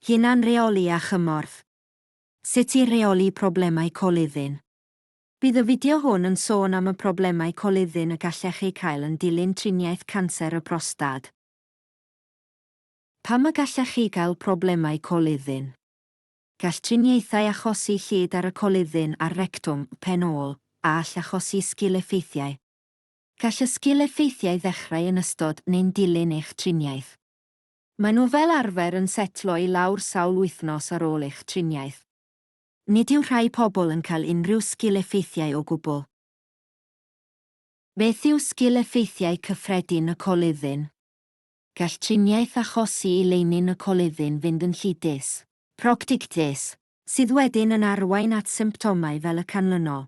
Hunanreoli a Chymorth. Sut i reoli problemau coluddyn? Bydd y fideo hwn yn sôn am y problemau coluddyn y gallech chi cael yn dilyn triniaeth canser y prostad. Pam y gallech chi gael problemau coluddyn? Gall triniaethau achosi llid ar y coluddyn a'r rectwm, pen ôl, a all achosi sgil-effeithiau. Gall y sgil-effeithiau ddechrau yn ystod neu'n dilyn eich triniaeth. Maen nhw fel arfer yn setlo i lawr sawl wythnos ar ôl eich triniaeth. Nid yw rhai pobl yn cael unrhyw sgil-effeithiau o gwbl. Beth yw sgil-effeithiau cyffredin y coluddyn? Gall triniaeth achosi i leinyn y coluddyn fynd yn llidus, proctictus, sydd wedyn yn arwain at symptomau fel y canlynol.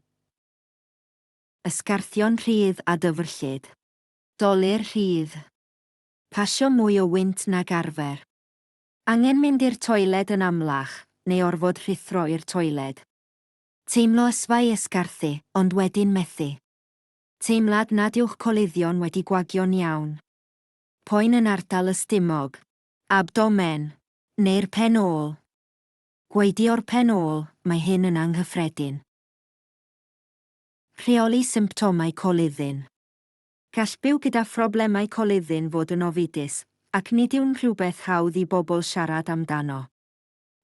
Ysgarthion rhydd a dyfrllyd. Dolir rhydd. Pasio mwy o wynt nag arfer. Angen mynd i'r toiled yn amlach, neu orfod rhithro i'r toiled. Teimlo ysfau ysgarthu, ond wedyn methu. Teimlad nad yw'ch coluddion wedi gwagio'n iawn. Poen yn ardal y stumog, abdomen, neu'r pen ôl. Gweidi o'r pen ôl, mae hyn yn anghyffredin. Rheoli symptomau coluddyn. Gall byw gyda phroblemau coluddyn fod yn ofidus, ac nid yw'n rhywbeth hawdd i bobl siarad amdano.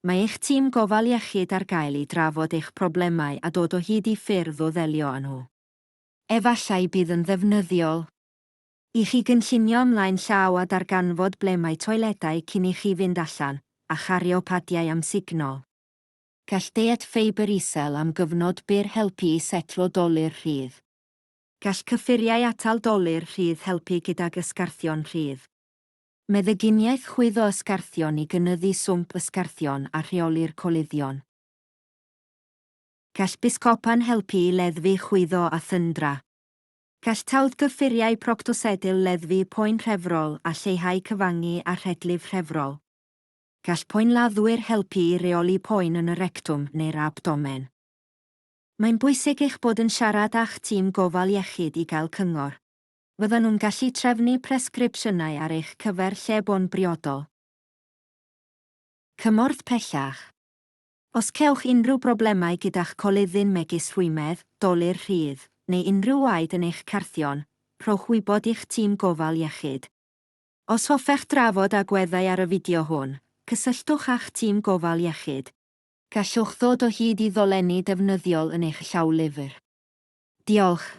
Mae eich tîm gofal iechyd ar gael i drafod eich problemau a dod o hyd i ffyrdd o ddelio â nhw. Efallai bydd yn ddefnyddiol i chi gynllunio ymlaen llaw a darganfod ble mae toiledau cyn i chi fynd allan, a chario padiau amsugno. Gall diet ffeibr isel am gyfnod byr helpu i setlo dolir rhydd. Gall cyffuriau atal dolir rhydd helpu gydag ysgarthion rhydd. Meddyginiaeth chwyddo ysgarthion i gynyddu swmp ysgarthion a rheoli'r coluddion. Gall bisgopan helpu i leddfu chwyddo a thyndra. Gall tawdd gyffuriau proctosedil leddfu poen rhefrol a lleihau cyfangu a rhedlif rhefrol. Gall poenladdwyr helpu i reoli poen yn y rectwm neu'r abdomen. Mae'n bwysig eich bod yn siarad â'ch tîm gofal iechyd i gael cyngor. Fyddan nhw'n gallu trefnu presgripsiynau ar eich cyfer llebon briodol. Cymorth pellach. Os cewch unrhyw broblemau gyda'ch coluddyn megis rhwymedd, dolir rhydd, neu unrhyw waed yn eich carthion, rhowch wybod i'ch tîm gofal iechyd. Os hoffech drafod agweddau ar y fideo hwn, cysylltwch â'ch tîm gofal iechyd. Gallwch ddod o hyd i ddolenni defnyddiol yn eich llawlyfr. Diolch.